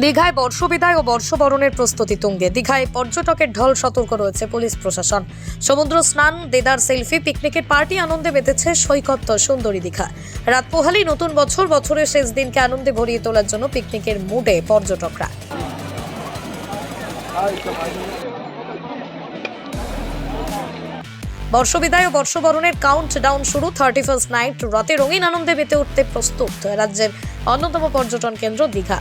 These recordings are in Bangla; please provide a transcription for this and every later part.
দীঘায় বর্ষবিদায় ও বর্ষবরণের প্রস্তুতি তুঙ্গে। দীঘায় পর্যটকের ঢল, সতর্ক রয়েছে পুলিশ প্রশাসন। সমুদ্র স্নান, দেদার সেলফি, পিকনিকের পার্টি আনন্দে মেতেছে সৈকত সুন্দরী দীঘা। রাত পোহালেই নতুন বছর, বছরের শেষ দিনকে আনন্দে ভরিয়ে তোলার জন্য পিকনিকের মুডে পর্যটকরা। বর্ষবিদায় ও বর্ষবরণের কাউন্ট ডাউন শুরু। 31st নাইট রাতে রঙিন আনন্দে মেতে উঠতে প্রস্তুত রাজ্যের অন্যতম পর্যটন কেন্দ্র দীঘা।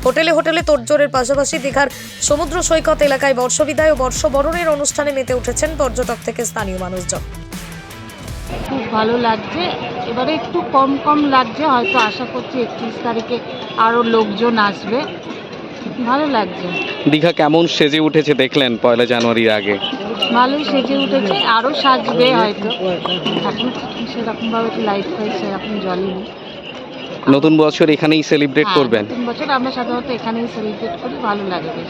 হোটেলে হোটেলে তোড়জোড়ের পাশাপাশি দীঘার সমুদ্র সৈকত এলাকায় বর্ষবিদায় ও বর্ষবরণের অনুষ্ঠানে মেতে উঠেছেন পর্যটক থেকে স্থানীয় মানুষজন। খুব ভালো লাগছে, এবারে একটু কম লাগছে, হয়তো আশা করছি 31 তারিখে আরও লোকজন আসবে। ভালো লাগছে। দীঘা কেমন সেজে উঠেছে দেখলেন 1 জানুয়ারির আগে? ভালোই সেজে উঠেছে, আরও সাজবে হয়তো। এখন সেরকমভাবে লাইট ফাইট সেরকম জ্বলেনি। নতুন বছর এখানেই সেলিব্রেট করবেন? নতুন বছর আমরা সাধারণত এখানেই সেলিব্রেট করি, ভালো লাগে বেশ।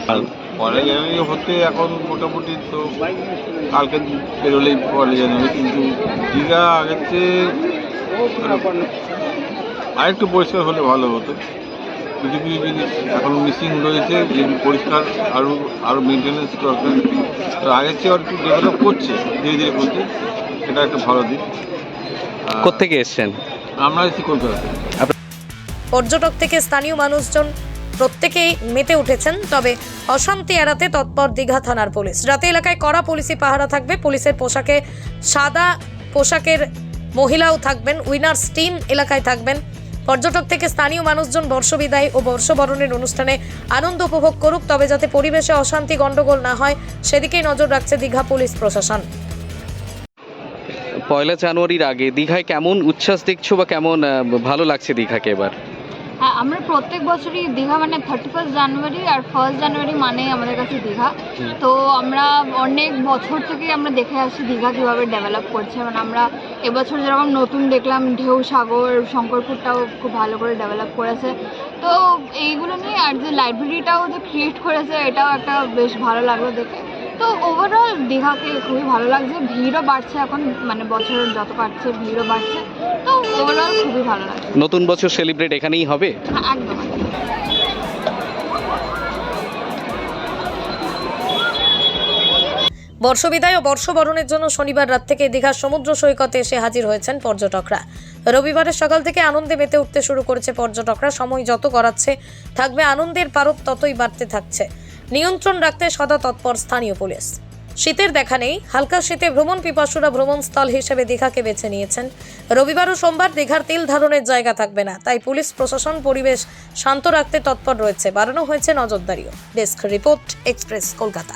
1 জানুয়ারি হতে এখন মোটামুটি তো কালকে বেরোলেই 1 জানুয়ারি, কিন্তু দীঘা আগের চেয়ে আরেকটু পরিষ্কার হলে ভালো হতো। কিছু কিছু জিনিস এখন মিসিং রয়েছে, যেগুলো পরিষ্কার আরও মেনটেন্যান্স দরকার। তো আগের চেয়ে একটু ডেভেলপ করছে, ধীরে ধীরে করছে, এটা একটা ভালো দিক। কোত্থেকে এসছেন? আমরা এসেছি কলকাতা। পর্যটক থেকে স্থানীয় মানুষজন প্রত্যেকেই মেতে উঠেছেন, তবে অশান্তি এড়াতে তৎপর দীঘা থানার পুলিশ। রাতে এলাকায় কড়া পুলিশি পাহারা থাকবে। পুলিশের পোশাকে সাদা পোশাকের মহিলাও থাকবেন। উইনার্স টিম এলাকায় থাকবেন। পর্যটক থেকে স্থানীয় মানুষজন বর্ষবিদায় ও বর্ষবরণের অনুষ্ঠানে আনন্দ উপভোগ করুক, তবে যাতে পরিবেশে অশান্তি গন্ডগোল না হয় সেদিকেই নজর রাখছে দীঘা পুলিশ প্রশাসন। 1 জানুয়ারির আগে দীঘায় কেমন উচ্ছ্বাস দেখছো বা কেমন ভালো লাগছে দীঘাকে এবার? হ্যাঁ, আমরা প্রত্যেক বছরই দীঘা মানে 31 জানুয়ারি আর 1 জানুয়ারি মানে আমাদের কাছে দীঘা। তো আমরা অনেক বছর থেকে আমরা দেখে আসছি দীঘা কীভাবে ডেভেলপ করছে। মানে আমরা এবছর যেরকম নতুন দেখলাম ঢেউ সাগর, শঙ্করপুরটাও খুব ভালো করে ডেভেলপ করেছে। তো এইগুলো নিয়ে আর যে লাইব্রেরিটাও যে ক্রিয়েট করেছে, এটাও একটা বেশ ভালো লাগলো দেখে। তো ওভারঅল দীঘাকে খুবই ভালো লাগছে। ভিড়ও বাড়ছে এখন, মানে বছর যত কাটছে ভিড়ও বাড়ছে। তো ওভারঅল খুবই ভালো লাগছে। নতুন বছর সেলিব্রেট এখানেই হবে? হ্যাঁ, একদম। বর্ষবিদায় ও বর্ষবরণের জন্য শনিবার রাত থেকে দীঘার সমুদ্র সৈকতে এসে হাজির হয়েছেন পর্যটকরা। রবিবারের সকাল থেকে আনন্দে মেতে উঠতে শুরু করেছে পর্যটকরা। সময় যত গড়াচ্ছে থাকবে আনন্দের পারদ ততই বাড়তে থাকছে। নিয়ন্ত্রণ রাখতে সদা তৎপর স্থানীয় পুলিশ। শীতের দেখা নেই, হালকা শীতে ভ্রমণ পিপাসুরা ভ্রমণস্থল হিসেবে দীঘাকে বেছে নিয়েছেন। রবিবার ও সোমবার দীঘার তিল ধারণের জায়গা থাকবে না, তাই পুলিশ প্রশাসন পরিবেশ শান্ত রাখতে তৎপর রয়েছে। বাড়ানো হয়েছে নজরদারিও। Desk report, express Kolkata.